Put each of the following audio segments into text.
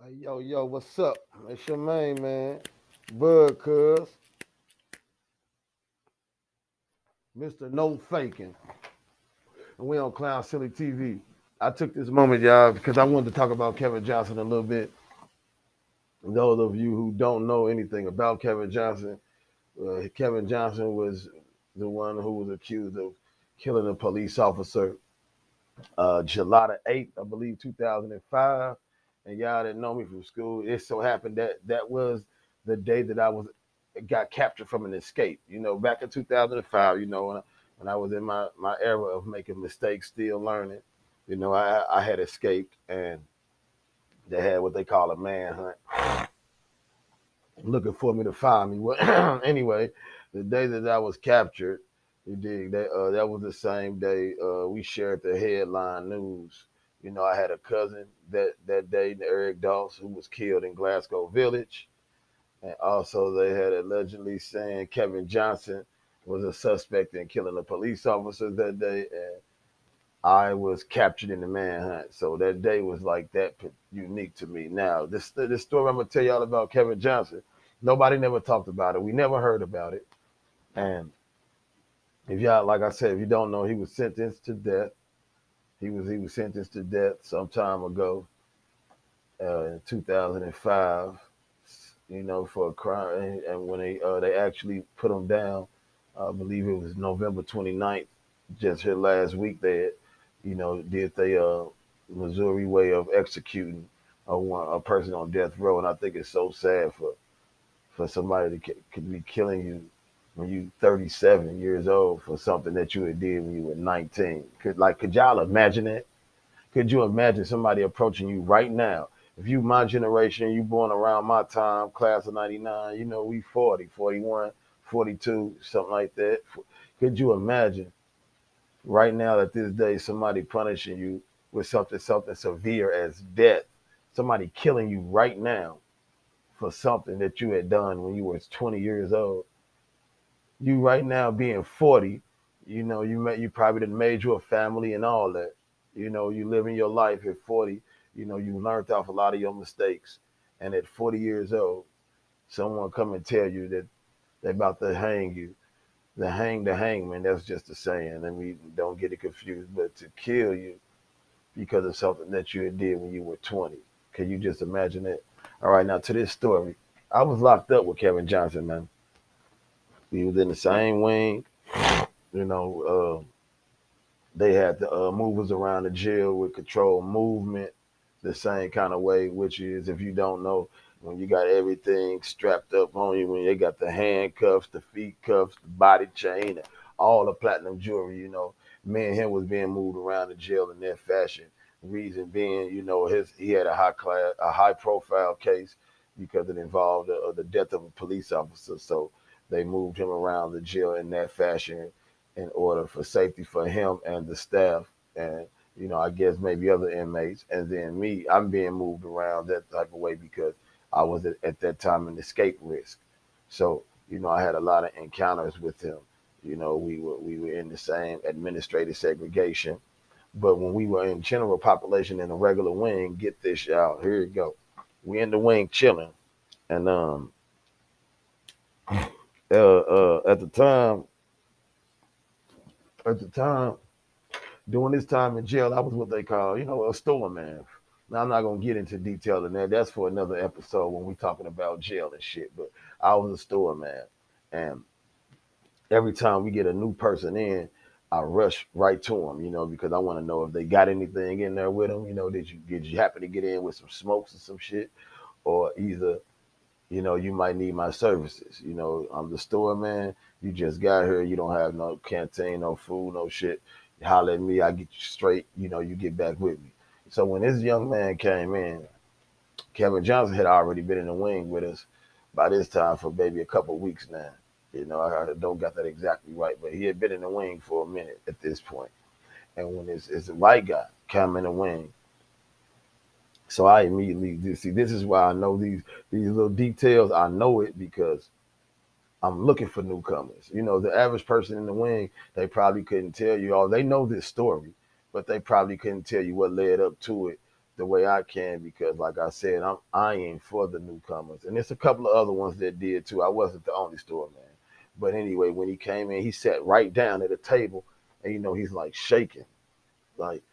Yo, what's up? It's your main man, Bud Cuz, Mr. No Faking, and we on Clown Silly TV. I took this moment, y'all, because I wanted to talk about Kevin Johnson a little bit. Those of you who don't know anything about Kevin Johnson, Kevin Johnson was the one who was accused of killing a police officer July the 8th, I believe, 2005. And y'all didn't know me from school. It so happened that that was the day that I was got captured from an escape. Back in 2005, when I was in my era of making mistakes, still learning, I had escaped and they had what they call a manhunt looking for me to find me. Well, anyway, the day that I was captured, you dig that was the same day we shared the headline news. I had a cousin that day, Eric Doss, who was killed in Glasgow Village, and also they had allegedly saying Kevin Johnson was a suspect in killing a police officer that day, and I was captured in the manhunt. So that day was like that unique to me. Now, this story I'm gonna tell y'all about Kevin Johnson. Nobody never talked about it. We never heard about it. And if y'all, like I said, if you don't know, he was sentenced to death. He was sentenced to death some time ago in 2005. For a crime, and when they actually put him down, I believe it was November 29th, just here last week. They, did they Missouri way of executing a person on death row, and I think it's so sad for somebody to could be killing you when you 37 years old for something that you had did when you were 19. Could y'all imagine that? Could you imagine somebody approaching you right now? If you my generation, you born around my time, class of 99, we 40, 41, 42, something like that. Could you imagine right now at this day somebody punishing you with something severe as death? Somebody killing you right now for something that you had done when you were 20 years old. You right now being 40, you probably done made you a family and all that. You living your life at 40, you learned off a lot of your mistakes. And at 40 years old, someone come and tell you that they about to hang you. The hangman, that's just a saying. And we don't get it confused, but to kill you because of something that you did when you were 20. Can you just imagine that? All right, now to this story. I was locked up with Kevin Johnson, man. We was in the same wing. You know, they had to move us around the jail with controlled movement, the same kind of way, which is, if you don't know, when you got everything strapped up on you, when they got the handcuffs, the feet cuffs, the body chain, all the platinum jewelry, me and him was being moved around the jail in that fashion. Reason being, he had a high profile case because it involved the death of a police officer. So they moved him around the jail in that fashion in order for safety for him and the staff, and I guess maybe other inmates. And then me, I'm being moved around that type of way because I was at that time an escape risk. So I had a lot of encounters with him. We were in the same administrative segregation, but when we were in general population in a regular wing, get this, y'all. Here you go. We in the wing chilling, and at the time, during this time in jail, I was what they call, a store man. Now I'm not gonna get into detail in that. That's for another episode when we talking about jail and shit. But I was a store man, and every time we get a new person in, I rush right to them, because I want to know if they got anything in there with them. Did you happen to get in with some smokes or some shit, or either you might need my services. I'm the store man. You just got here. You don't have no canteen, no food, no shit. You holler at me. I get you straight. You get back with me. So when this young man came in, Kevin Johnson had already been in the wing with us by this time for maybe a couple of weeks now. I don't got that exactly right, but he had been in the wing for a minute at this point. And when it's a white guy come in the wing, so I immediately see. This is why I know these little details. I know it because I'm looking for newcomers. The average person in the wing, they probably couldn't tell you all. They know this story, but they probably couldn't tell you what led up to it the way I can because, like I said, I'm eyeing for the newcomers, and there's a couple of other ones that did too. I wasn't the only store man, but anyway, when he came in, he sat right down at a table, and he's like shaking, like,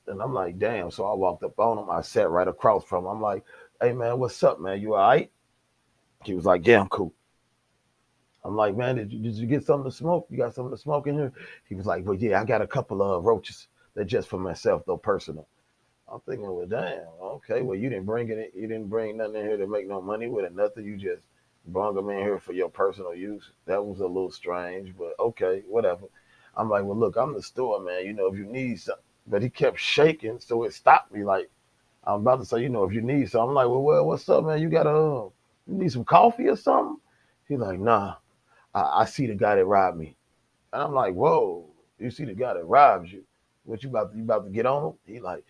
and I'm like, damn. So I walked up on him. I sat right across from him. I'm like, hey man, what's up, man? You all right? He was like, yeah, I'm cool. I'm like, man, did you get something to smoke? You got something to smoke in here? He was like, well, yeah, I got a couple of roaches. They're just for myself, though, personal. I'm thinking, well, damn, okay, well, you didn't bring it. You didn't bring nothing in here to make no money with it, nothing. You just brought them in here for your personal use. That was a little strange, but okay, whatever. I'm like, well, look, I'm the store man. If you need something, but he kept shaking, so it stopped me. Like I'm about to say, if you need something, I'm like, well, what's up, man? You need some coffee or something? He's like, nah, I see the guy that robbed me, and I'm like, whoa, you see the guy that robbed you? What you about to get on him? He like,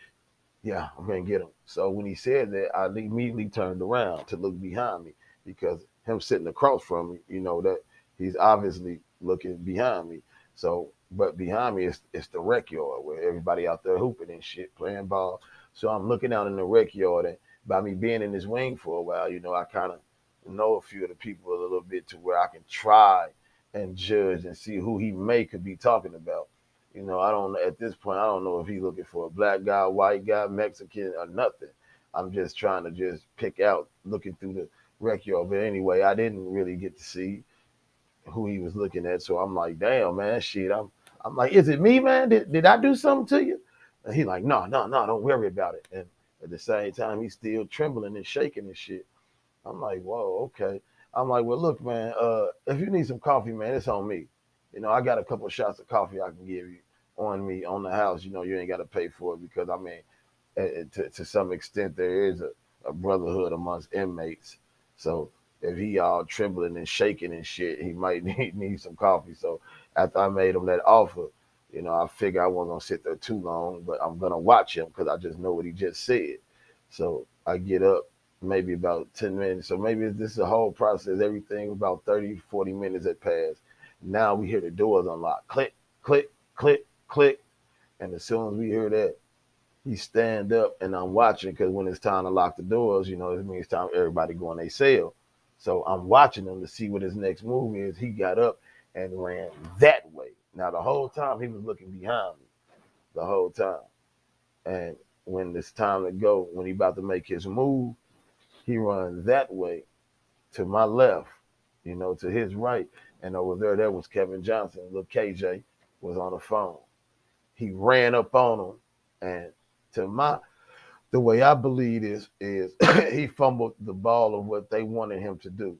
yeah, I'm gonna get him. So when he said that, I immediately turned around to look behind me because him sitting across from me, that he's obviously looking behind me. So, but behind me is the rec yard where everybody out there hooping and shit, playing ball. So I'm looking out in the rec yard, and by me being in this wing for a while, I kind of know a few of the people a little bit to where I can try and judge and see who he may could be talking about. I don't at this point. I don't know if he's looking for a black guy, white guy, Mexican, or nothing. I'm just trying to just pick out, looking through the rec yard. But anyway, I didn't really get to see who he was looking at. So I'm like, damn, man, shit. I'm like, is it me, man? Did I do something to you? And he like, no, no, no, don't worry about it. And at the same time, he's still trembling and shaking and shit. I'm like, whoa, okay. I'm like, well, look, man, if you need some coffee, man, it's on me. I got a couple of shots of coffee I can give you on me on the house. You ain't got to pay for it because I mean, to some extent, there is a brotherhood amongst inmates. So if he all trembling and shaking and shit, he might need some coffee. So after I made him that offer, I figure I wasn't gonna sit there too long, but I'm gonna watch him because I just know what he just said. So I get up maybe about 10 minutes. So maybe this is a whole process. Everything about 30, 40 minutes had passed. Now we hear the doors unlock. Click, click, click, click. And as soon as we hear that, he stand up and I'm watching because when it's time to lock the doors, it means time everybody go on their cell. So I'm watching him to see what his next move is. He got up and ran that way. Now the whole time he was looking behind me, the whole time. And when it's time to go, when he about to make his move, he runs that way to my left, to his right. And over there was Kevin Johnson. Little KJ was on the phone. He ran up on him, and to my the way I believe is he fumbled the ball of what they wanted him to do.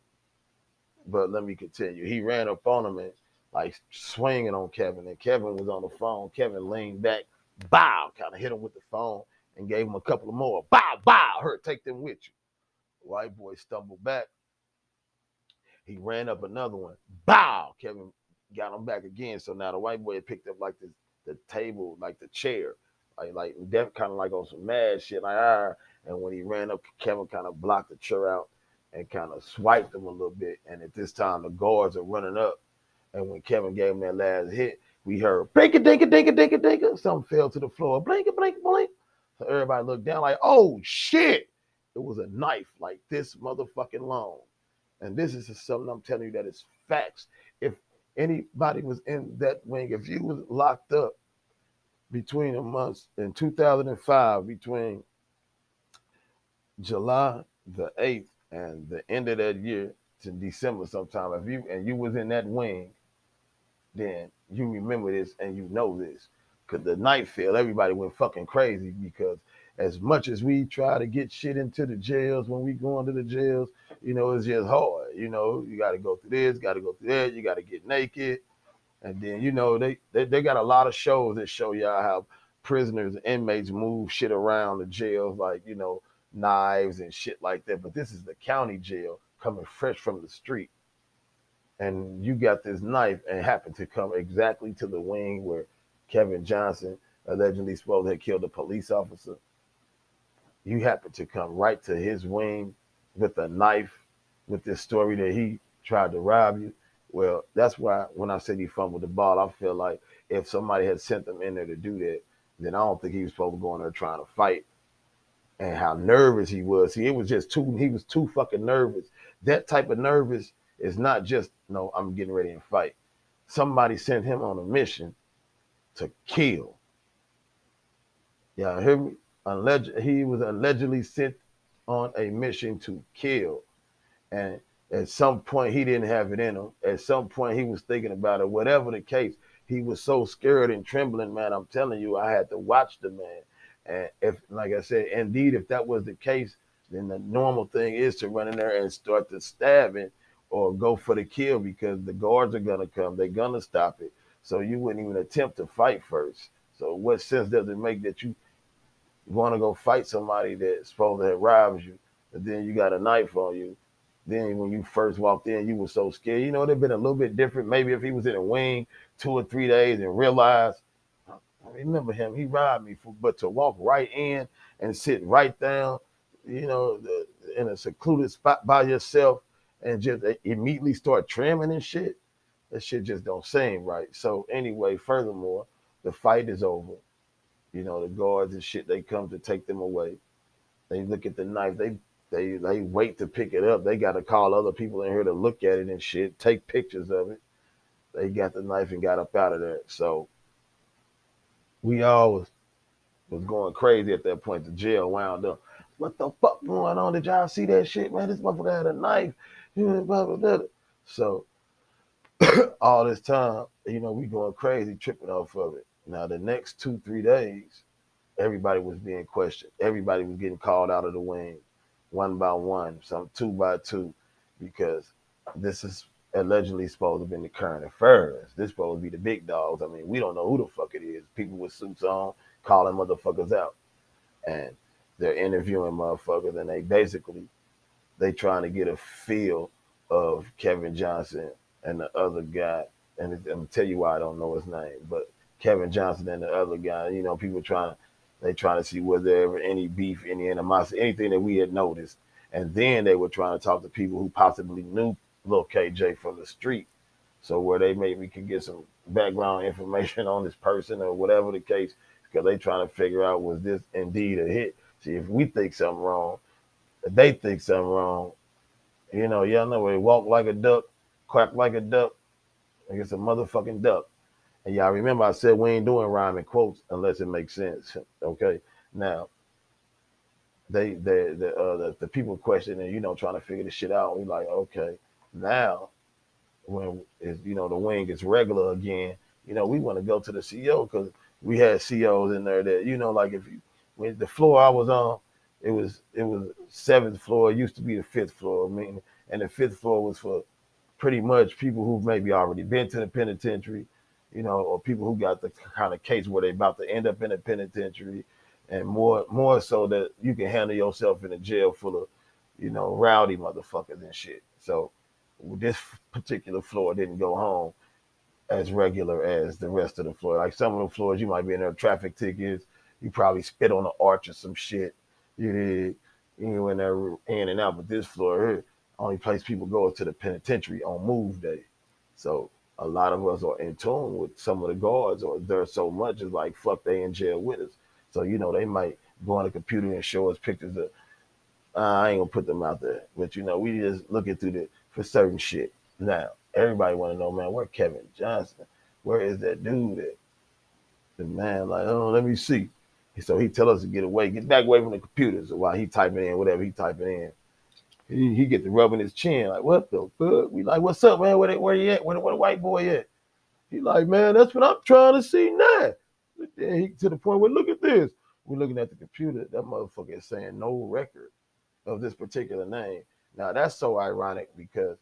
But let me continue. He ran up on him and like swinging on Kevin, and Kevin was on the phone. Kevin leaned back, bow, kind of hit him with the phone and gave him a couple of more. Bow, bow, hurt, take them with you. White boy stumbled back. He ran up another one. Bow! Kevin got him back again. So now the white boy had picked up like the table, like the chair, like that kind of like on some mad shit, like ah. And when he ran up, Kevin kind of blocked the chair out and kind of swiped him a little bit. And at this time, the guards are running up. And when Kevin gave him that last hit, we heard blink it, dink it, dink it, dink it, dink it. Something fell to the floor. Blink it, blink, blink. So everybody looked down like, oh shit! It was a knife like this motherfucking long. And this is just something I'm telling you that is facts. If anybody was in that wing, if you was locked up between the months in 2005, between July the 8th and the end of that year to December sometime, if you was in that wing, then you remember this and you know this. Cause the night fell, everybody went fucking crazy because as much as we try to get shit into the jails when we go into the jails, it's just hard. You gotta go through this, gotta go through that, you gotta get naked. And then, they got a lot of shows that show y'all how prisoners and inmates move shit around the jails, like, knives and shit like that. But this is the county jail coming fresh from the street and you got this knife and happened to come exactly to the wing where Kevin Johnson allegedly supposed to have killed a police officer, you happen to come right to his wing with a knife with this story that he tried to rob you. Well, that's why when I said he fumbled the ball, I feel like if somebody had sent him in there to do that, then I don't think he was supposed to go in there trying to fight. and how nervous he was. See, it was just he was too fucking nervous. That type of nervous is not just, no, I'm getting ready to fight. Somebody sent him on a mission to kill. Y'all hear me? He was allegedly sent on a mission to kill. And at some point, he didn't have it in him. At some point, he was thinking about it. Whatever the case, he was so scared and trembling, man. I'm telling you, I had to watch the man. And if, like I said, indeed, if that was the case, then the normal thing is to run in there and start to stabbing or go for the kill because the guards are gonna come. They're gonna stop it. So you wouldn't even attempt to fight first. So what sense does it make that you want to go fight somebody that's supposed to have robbed you, but then you got a knife on you? Then when you first walked in, you were so scared. You know, it'd been a little bit different. Maybe if he was in a wing 2 or 3 days and realized, I remember him, he robbed me. But to walk right in and sit right down, in a secluded spot by yourself and just immediately start trimming and shit, that shit just don't seem right. So anyway, furthermore, the fight is over. The guards and shit, they come to take them away. They look at the knife. They wait to pick it up. They got to call other people in here to look at it and shit, take pictures of it. They got the knife and got up out of there. So we all was going crazy at that point. The jail wound up. What the fuck going on? Did y'all see that shit, man? This motherfucker had a knife. So all this time, we going crazy, tripping off of it. Now the next 2, 3 days, everybody was being questioned. Everybody was getting called out of the wing, one by one, some 2 by 2, because this is allegedly supposed to have been the current affairs. This supposed to be the big dogs. I mean, we don't know who the fuck it is. People with suits on calling motherfuckers out, and they're interviewing motherfuckers, and they trying to get a feel of Kevin Johnson and the other guy. And I'm gonna tell you why I don't know his name, but Kevin Johnson and the other guy, people trying to see was there ever any beef, any animosity, anything that we had noticed. And then they were trying to talk to people who possibly knew Lil KJ from the street. So where they maybe could get some background information on this person or whatever the case, because they trying to figure out, was this indeed a hit? See, if we think something wrong, if they think something wrong, y'all know they walk like a duck, quack like a duck, like it's a motherfucking duck. And y'all remember I said we ain't doing rhyming quotes unless it makes sense. Okay. Now the people questioning, trying to figure this shit out. We like, okay, now when is the wing is regular again, we want to go to the CO because we had COs in there that, like if you when the floor I was on, it was 7th floor. It used to be the 5th floor. I mean, and the 5th floor was for pretty much people who've maybe already been to the penitentiary, or people who got the kind of case where they about to end up in a penitentiary, and more so that you can handle yourself in a jail full of, rowdy motherfuckers and shit. So this particular floor didn't go home as regular as the rest of the floor. Like some of the floors, you might be in there traffic tickets, you probably spit on the arch or some shit. You did, you in there in and out. But this floor here, only place people go is to the penitentiary on move day. So a lot of us are in tune with some of the guards, or they're so much it's like fuck, they in jail with us. So they might go on the computer and show us pictures of. I ain't gonna put them out there, but we just looking through the for certain shit. Now everybody want to know, man, where Kevin Johnson? Where is that dude at? The man like, oh, let me see. So he tell us to get away, get back away from the computer. So while he typing in whatever he typing in, he get to rubbing his chin like, what the fuck? We like, what's up, man? Where you at? Where the white boy at? He like, man, that's what I'm trying to see now. Then he to the point where, look at this. We're looking at the computer. That motherfucker is saying no record of this particular name. Now that's so ironic because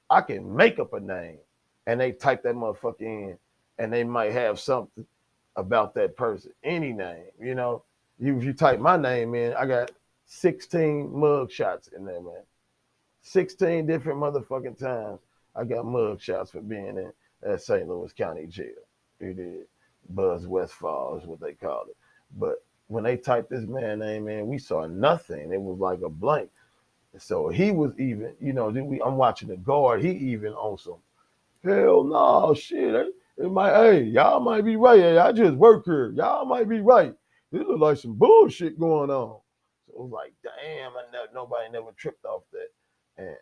I can make up a name and they type that motherfucker in and they might have something about that person. Any name, if you type my name in, I got 16 mug shots in there, man. 16 different motherfucking times I got mug shots for being in at St. Louis County Jail. You did. Buzz Westfall is what they call it. But when they typed this man name in, we saw nothing. It was like a blank. So he was even, I'm watching the guard. He even on some, hell no, shit. Hey, y'all might be right. Hey, I just work here. Y'all might be right. This look like some bullshit going on. So it was like, damn, nobody never tripped off that. And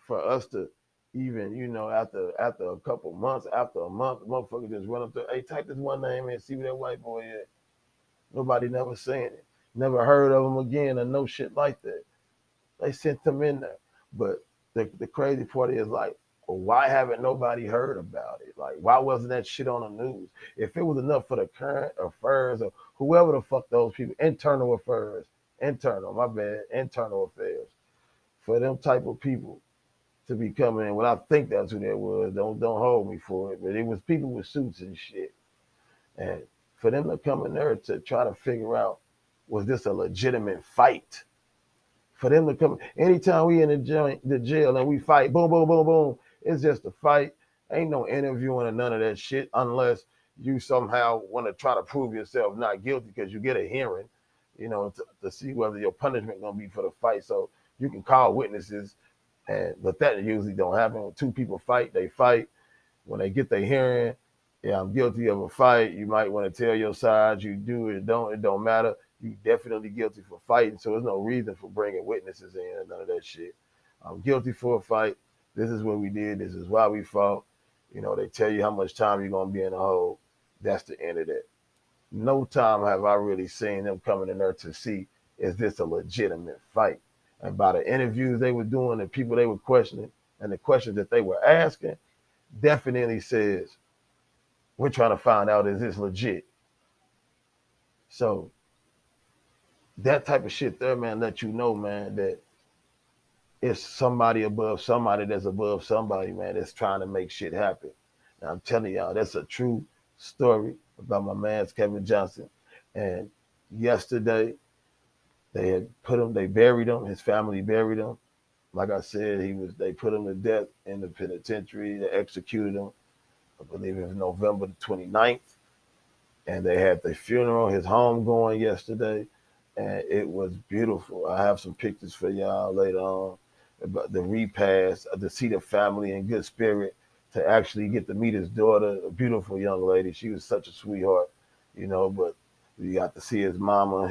for us to even, after a couple months, after a month, motherfucker just run up to, hey, type this one name and see where that white boy is. Nobody never seen it. Never heard of him again or no shit like that. They sent him in there. But the crazy part is like, well, why haven't nobody heard about it? Like, why wasn't that shit on the news? If it was enough for the current affairs or whoever the fuck those people, my bad, internal affairs, for them type of people to be coming in. Well, I think that's who that was. Don't hold me for it, but it was people with suits and shit. And for them to come in there to try to figure out, was this a legitimate fight? For them to come, anytime we in the jail and we fight, boom, boom, boom, boom, it's just a fight. Ain't no interviewing or none of that shit unless you somehow want to try to prove yourself not guilty because you get a hearing, to see whether your punishment gonna be for the fight. So you can call witnesses, but that usually don't happen. When two people fight, they fight. When they get their hearing, yeah, I'm guilty of a fight. You might want to tell your side. You do it, it don't matter. You definitely guilty for fighting. So there's no reason for bringing witnesses in and none of that shit. I'm guilty for a fight. This is what we did. This is why we fought. They tell you how much time you're gonna be in the hole. That's the end of that. No time have I really seen them coming in there to see, is this a legitimate fight? And by the interviews they were doing, the people they were questioning, and the questions that they were asking, definitely says, we're trying to find out, is this legit? So that type of shit there, man, let you know, man, that it's somebody above somebody that's above somebody, man, that's trying to make shit happen. And I'm telling y'all, that's a true story about my man Kevin Johnson. And yesterday they had they buried him, his family buried him. Like I said, they put him to death in the penitentiary. They executed him, I believe it was November the 29th. And they had the funeral, his home going yesterday, and it was beautiful. I have some pictures for y'all later on about the repast, to see the family in good spirit, to actually get to meet his daughter, a beautiful young lady. She was such a sweetheart, but you got to see his mama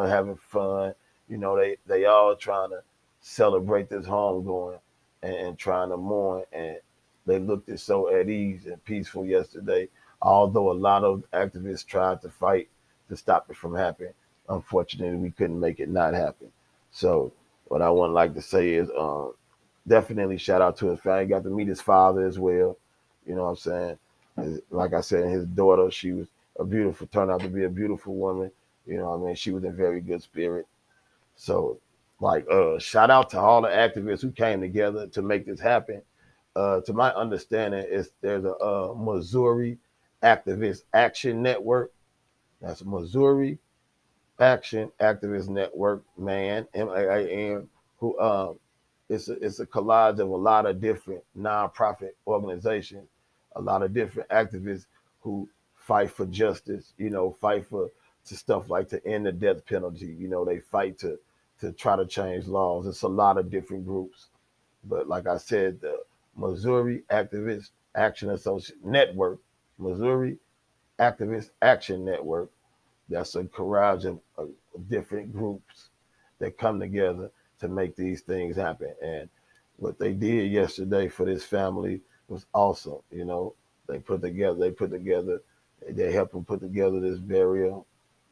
having fun. They all trying to celebrate this home going, and trying to mourn, and they looked it so at ease and peaceful yesterday, although a lot of activists tried to fight to stop it from happening. Unfortunately, we couldn't make it not happen. So, what I would like to say is, definitely shout out to his family. Got to meet his father as well. You know what I'm saying? Like I said, his daughter, she was turned out to be a beautiful woman. You know what I mean? She was in very good spirit. So, like, shout out to all the activists who came together to make this happen. To my understanding, there's a Missouri Activist Action Network. That's Missouri Action Activist Network, man, MAAN, who it's a collage of a lot of different nonprofit organizations, a lot of different activists who fight for justice, fight for to stuff like to end the death penalty. They fight to try to change laws. It's a lot of different groups. But like I said, the Missouri Activist Action Associate Network, Missouri Activist Action Network, that's a collage of different groups that come together to make these things happen. And what they did yesterday for this family was awesome. They helped them put together this burial,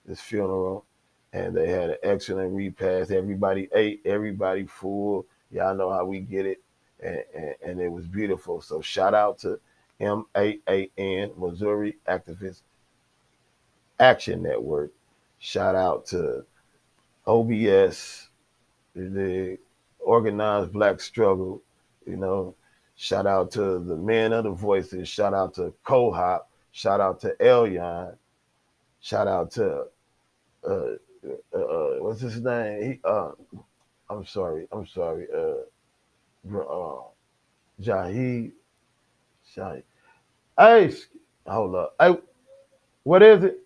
this funeral, and they had an excellent repast. Everybody ate, everybody full. Y'all know how we get it, and it was beautiful. So shout out to MAAN, Missouri Activist Action Network. Shout out to OBS, the Organized Black Struggle. You know, shout out to the Men of the Voices. Shout out to Kohop. Shout out to Elyon. Shout out to uh, what's his name? I'm sorry. Jahid. Shahid. Hey, hold up. Hey, what is it?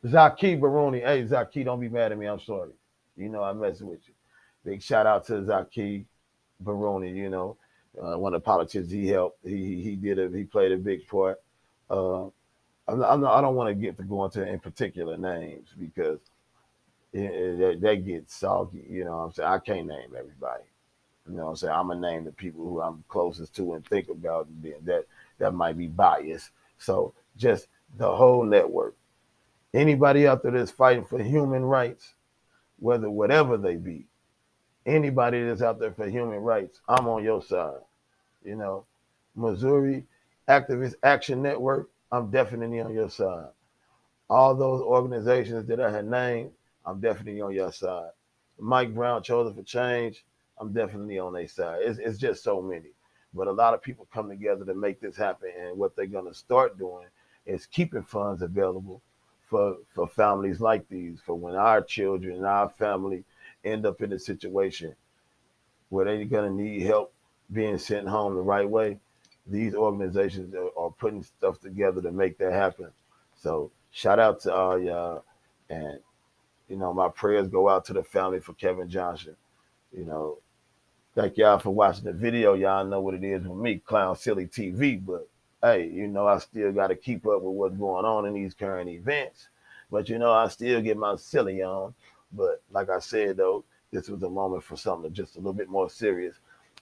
Zaki Baroni. Hey, Zaki, don't be mad at me. I'm sorry. I mess with you. Big shout out to Zaki Baroni. One of the politicians he helped. He did it. He played a big part. Uh, I don't want to get to go into in particular names because That gets soggy. You know what I'm saying? I can't name everybody. You know what I'm saying? I'm gonna name the people who I'm closest to and think about, and then that might be biased. So just the whole network. Anybody out there that's fighting for human rights, whether whatever they be, anybody that's out there for human rights, I'm on your side. You know, Missouri Activist Action Network, I'm definitely on your side. All those organizations that I had named, I'm definitely on your side. Mike Brown Chosen for Change, I'm definitely on their side. It's just so many. But a lot of people come together to make this happen. And what they're going to start doing is keeping funds available for families like these, for when our children and our family end up in a situation where they're going to need help being sent home the right way. These organizations are putting stuff together to make that happen. So shout out to all y'all, and my prayers go out to the family for Kevin Johnson. You know, thank y'all for watching the video. Y'all know what it is with me, Clown Silly TV. But hey, I still got to keep up with what's going on in these current events. But I still get my silly on. But like I said though, this was a moment for something just a little bit more serious.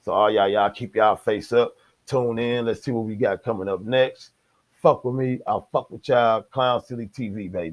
So all y'all keep y'all face up. Tune in. Let's see what we got coming up next. Fuck with me. I'll fuck with y'all. Clown Silly TV, baby.